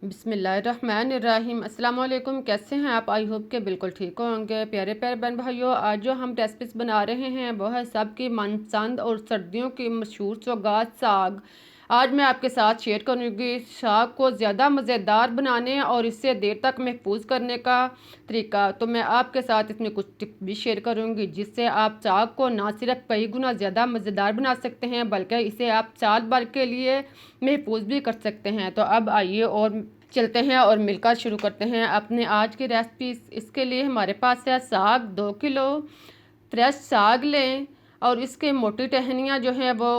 बिस्मिल्लाहिर्रहमानिर्रहीम। अस्सलाम वालेकुम। कैसे हैं आप? आई होप के बिल्कुल ठीक होंगे। प्यारे प्यारे बहन भाइयों, आज जो हम रेसिपीज़ बना रहे हैं वो है सबकी मनपसंद और सर्दियों की मशहूर सौगात साग। आज मैं आपके साथ शेयर करूंगी साग को ज़्यादा मज़ेदार बनाने और इससे देर तक महफूज करने का तरीका। तो मैं आपके साथ इसमें कुछ टिप्स भी शेयर करूंगी जिससे आप साग को ना सिर्फ कई गुना ज़्यादा मज़ेदार बना सकते हैं बल्कि इसे आप साल भर के लिए महफूज भी कर सकते हैं। तो अब आइए और चलते हैं और मिलकर शुरू करते हैं अपने आज की रेसिपी। इसके लिए हमारे पास है साग 2 किलो। फ्रेश साग लें और इसके मोटी टहनियाँ जो हैं वो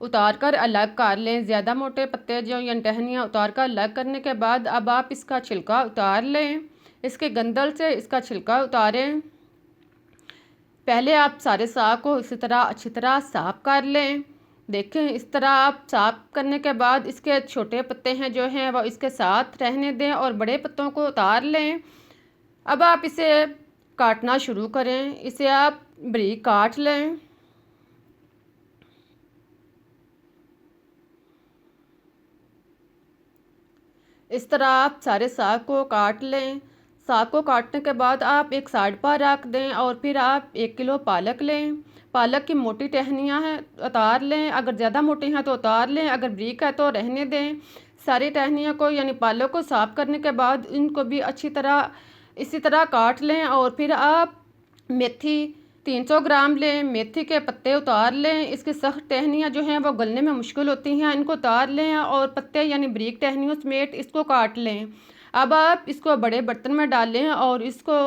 उतार कर अलग कर लें। ज़्यादा मोटे पत्ते जो या टहनियाँ उतार कर अलग करने के बाद अब आप इसका छिलका उतार लें। इसके गंदल से इसका छिलका उतारें। पहले आप सारे साग को इसी तरह अच्छी तरह साफ़ कर लें। देखें, इस तरह आप साफ़ करने के बाद इसके छोटे पत्ते हैं जो हैं वो इसके साथ रहने दें और बड़े पत्तों को उतार लें। अब आप इसे काटना शुरू करें। इसे आप बारीक काट लें। इस तरह आप सारे साग को काट लें। साग को काटने के बाद आप एक साइड पर रख दें और फिर आप 1 किलो पालक लें। पालक की मोटी टहनियाँ हैं उतार लें। अगर ज़्यादा मोटी हैं तो उतार लें, अगर बारीक है तो रहने दें। सारी टहनियों को यानी पालक को साफ़ करने के बाद इनको भी अच्छी तरह इसी तरह काट लें और फिर आप मेथी 300 ग्राम लें। मेथी के पत्ते उतार लें। इसकी सख्त टहनियाँ जो हैं वो गलने में मुश्किल होती हैं, इनको उतार लें और पत्ते यानी बारीक टहनियों समेत इसको काट लें। अब आप इसको बड़े बर्तन में डालें और इसको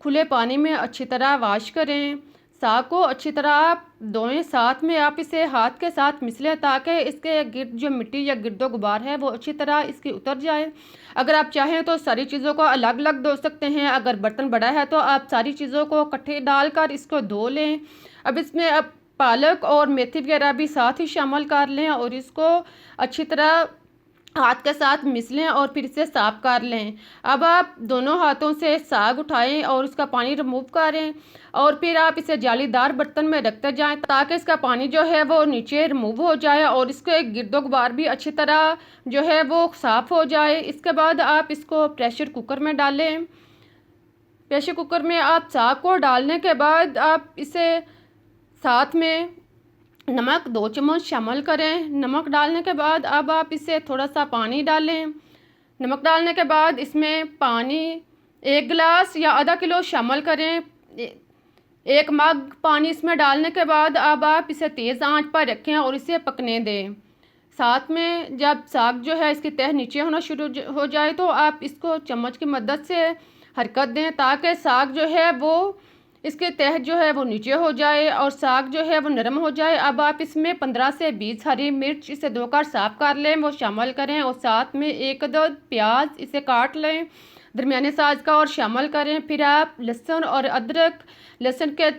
खुले पानी में अच्छी तरह वॉश करें। साग को अच्छी तरह आप धोएं, साथ में आप इसे हाथ के साथ मिसलें ताकि इसके गिर्द जो मिट्टी या गिरदो गुबार है वो अच्छी तरह इसकी उतर जाए। अगर आप चाहें तो सारी चीज़ों को अलग अलग धो सकते हैं। अगर बर्तन बड़ा है तो आप सारी चीज़ों को इकट्ठे डालकर इसको धो लें। अब इसमें अब पालक और मेथी वगैरह भी साथ ही शामिल कर लें और इसको अच्छी तरह हाथ के साथ मिस लें और फिर इसे साफ़ कर लें। अब आप दोनों हाथों से साग उठाएं और उसका पानी रिमूव करें और फिर आप इसे जालीदार बर्तन में रखते जाएं ताकि इसका पानी जो है वो नीचे रिमूव हो जाए और इसके गिरदो गुबार भी अच्छी तरह जो है वो साफ़ हो जाए। इसके बाद आप इसको प्रेशर कुकर में डालें। प्रेशर कुकर में आप साग को डालने के बाद आप इसे साथ में नमक 2 चम्मच शामिल करें। नमक डालने के बाद अब आप इसे थोड़ा सा पानी डालें। नमक डालने के बाद इसमें पानी 1 गिलास या आधा किलो शामिल करें। 1 मग पानी इसमें डालने के बाद अब आप इसे तेज़ आंच पर रखें और इसे पकने दें। साथ में जब साग जो है इसकी तह नीचे होना शुरू हो जाए तो आप इसको चम्मच की मदद से हरकत दें ताकि साग जो है वो इसके तह जो है वो नीचे हो जाए और साग जो है वो नरम हो जाए। अब आप इसमें 15 से 20 हरी मिर्च इसे धोकर साफ़ कर लें, वो शामिल करें और साथ में 1 अदद प्याज इसे काट लें दरमियाने साइज़ का और शामिल करें। फिर आप लहसुन और अदरक, लहसुन के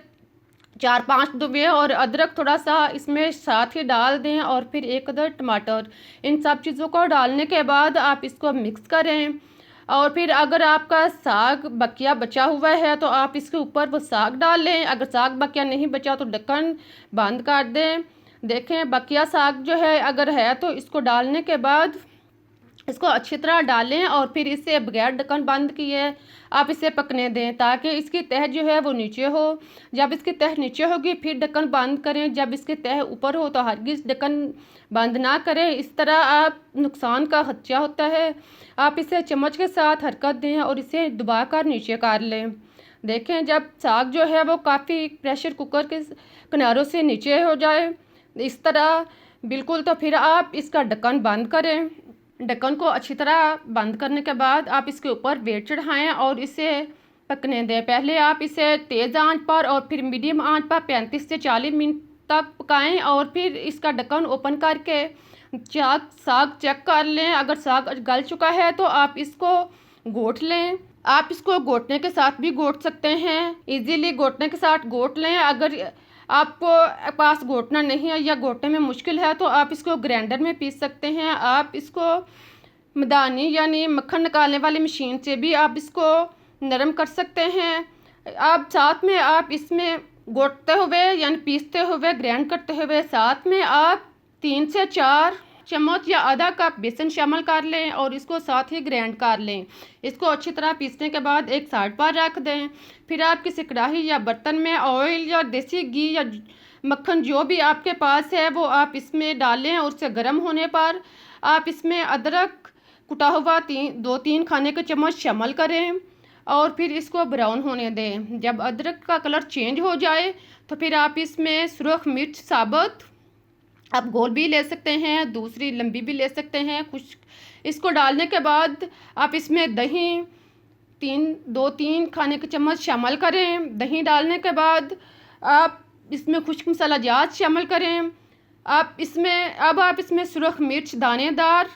4-5 दुबे और अदरक थोड़ा सा इसमें साथ ही डाल दें और फिर 1 अदद टमाटर। इन सब चीज़ों को डालने के बाद आप इसको मिक्स करें और फिर अगर आपका साग बकिया बचा हुआ है तो आप इसके ऊपर वो साग डाल लें। अगर साग बकिया नहीं बचा तो ढक्कन बंद कर दें। देखें, बकिया साग जो है अगर है तो इसको डालने के बाद इसको अच्छी तरह डालें और फिर इसे बगैर ढक्कन बंद किए आप इसे पकने दें ताकि इसकी तह जो है वो नीचे हो। जब इसकी तह नीचे होगी फिर ढक्कन बंद करें। जब इसकी तह ऊपर हो तो हरगिज़ ढक्कन बंद ना करें, इस तरह आप नुकसान का खदशा होता है। आप इसे चम्मच के साथ हरकत दें और इसे दबा कर नीचे कर लें। देखें, जब साग जो है वो काफ़ी प्रेशर कुकर के किनारों से नीचे हो जाए इस तरह बिल्कुल, तो फिर आप इसका ढक्कन बंद करें। ढक्कन को अच्छी तरह बंद करने के बाद आप इसके ऊपर वेट चढ़ाएं और इसे पकने दें। पहले आप इसे तेज़ आंच पर और फिर मीडियम आंच पर 35 से 40 मिनट तक पकाएं और फिर इसका ढक्कन ओपन करके साग चेक कर लें। अगर साग गल चुका है तो आप इसको घोट लें। आप इसको घोटने के साथ भी घोट सकते हैं, इजीली घोटने के साथ घोट लें। अगर आपको पास घोटना नहीं है या घोटने में मुश्किल है तो आप इसको ग्राइंडर में पीस सकते हैं। आप इसको मदानी यानी मक्खन निकालने वाली मशीन से भी आप इसको नरम कर सकते हैं। आप साथ में आप इसमें घोटते हुए यानी पीसते हुए ग्राइंड करते हुए साथ में आप 3 से 4 चम्मच या आधा कप बेसन शामिल कर लें और इसको साथ ही ग्राइंड कर लें। इसको अच्छी तरह पीसने के बाद एक साइड पर रख दें। फिर आप किसी कढ़ाई या बर्तन में ऑयल या देसी घी या मक्खन जो भी आपके पास है वो आप इसमें डालें और उससे गर्म होने पर आप इसमें अदरक कुटा हुआ 2-3 खाने के चम्मच शामिल करें और फिर इसको ब्राउन होने दें। जब अदरक का कलर चेंज हो जाए तो फिर आप इसमें सुरख मिर्च साबुत, आप गोल भी ले सकते हैं, दूसरी लंबी भी ले सकते हैं कुछ। इसको डालने के बाद आप इसमें दही 2-3 खाने के चम्मच शामिल करें। दही डालने के बाद आप इसमें खुश्क मसाला जात शामिल करें। आप इसमें सुरख मिर्च दानेदार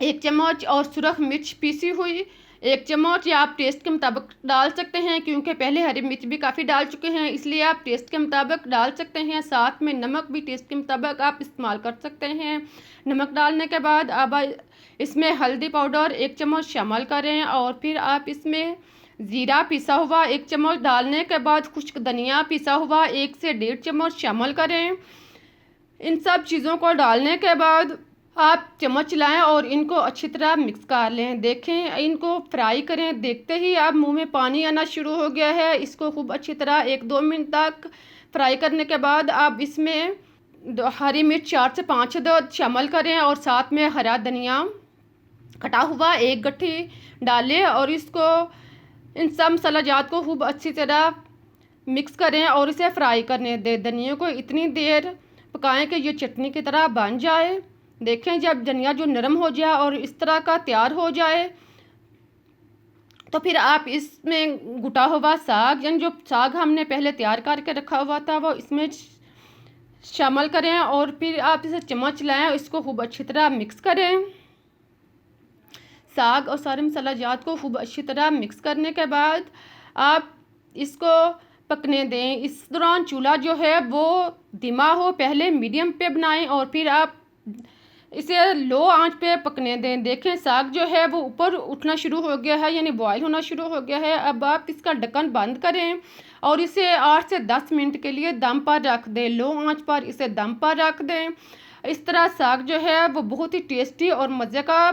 1 चम्मच और सुरख मिर्च पीसी हुई 1 चम्मच, या आप टेस्ट के मुताबिक डाल सकते हैं, क्योंकि पहले हरी मिर्च भी काफ़ी डाल चुके हैं इसलिए आप टेस्ट के मुताबिक डाल सकते हैं। साथ में नमक भी टेस्ट के मुताबिक आप इस्तेमाल कर सकते हैं। नमक डालने के बाद अब इसमें हल्दी पाउडर 1 चम्मच शामिल करें और फिर आप इसमें ज़ीरा पिसा हुआ 1 चम्मच डालने के बाद खुश्क धनिया पिसा हुआ 1 से 1.5 चम्मच शामिल करें। इन सब चीज़ों को डालने के बाद आप चम्मच चलाएं और इनको अच्छी तरह मिक्स कर लें। देखें, इनको फ्राई करें। देखते ही आप मुंह में पानी आना शुरू हो गया है। इसको खूब अच्छी तरह 1-2 मिनट तक फ्राई करने के बाद आप इसमें हरी मिर्च 4 से 5 अदद शामिल करें और साथ में हरा धनिया कटा हुआ 1 गट्ठी डालें और इसको इन सब मसाला जात को खूब अच्छी तरह मिक्स करें और इसे फ्राई करने दें। धनिया को इतनी देर पकाएं कि ये चटनी की तरह बन जाए। देखें, जब धनिया जो नरम हो जाए और इस तरह का तैयार हो जाए तो फिर आप इसमें घुटा हुआ साग, यानी जो साग हमने पहले तैयार करके रखा हुआ था वो इसमें शामिल करें और फिर आप इसे चम्मच लाएं, इसको खूब अच्छी तरह मिक्स करें। साग और सारे मसाला जात को खूब अच्छी तरह मिक्स करने के बाद आप इसको पकने दें। इस दौरान चूल्हा जो है वो धीमा हो, पहले मीडियम पे बनाएं और फिर आप इसे लो आंच पे पकने दें। देखें, साग जो है वो ऊपर उठना शुरू हो गया है, यानी बॉयल होना शुरू हो गया है। अब आप इसका ढक्कन बंद करें और इसे 8 से 10 मिनट के लिए दम पर रख दें। लो आंच पर इसे दम पर रख दें। इस तरह साग जो है वो बहुत ही टेस्टी और मज़े का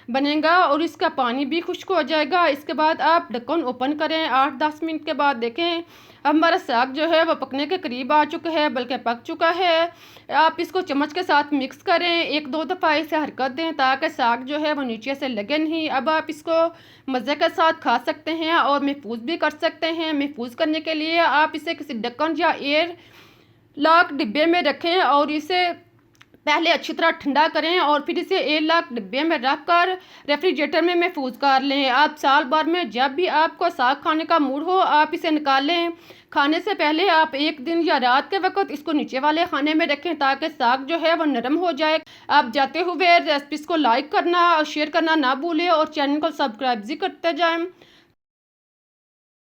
बनेगा और इसका पानी भी खुश्क हो जाएगा। इसके बाद आप ढक्कन ओपन करें। 8-10 मिनट के बाद देखें, अब हमारा साग जो है वो पकने के करीब आ चुका है, बल्कि पक चुका है। आप इसको चम्मच के साथ मिक्स करें, 1-2 दफ़ा इसे हरकत दें ताकि साग जो है वो नीचे से लगे नहीं। अब आप इसको मज़े के साथ खा सकते हैं और महफूज भी कर सकते हैं। महफूज करने के लिए आप इसे किसी ढक्कन या एयर लॉक डिब्बे में रखें और इसे पहले अच्छी तरह ठंडा करें और फिर इसे एयर लॉक डिब्बे में रख कर रेफ्रिजरेटर में महफूज कर लें। आप साल भर में जब भी आपको साग खाने का मूड हो आप इसे निकालें। खाने से पहले आप 1 दिन या रात के वक्त इसको नीचे वाले खाने में रखें ताकि साग जो है वो नरम हो जाए। आप जाते हुए रेसिपीज़ को लाइक करना और शेयर करना ना भूलें और चैनल को सब्सक्राइब भी करते जाएं।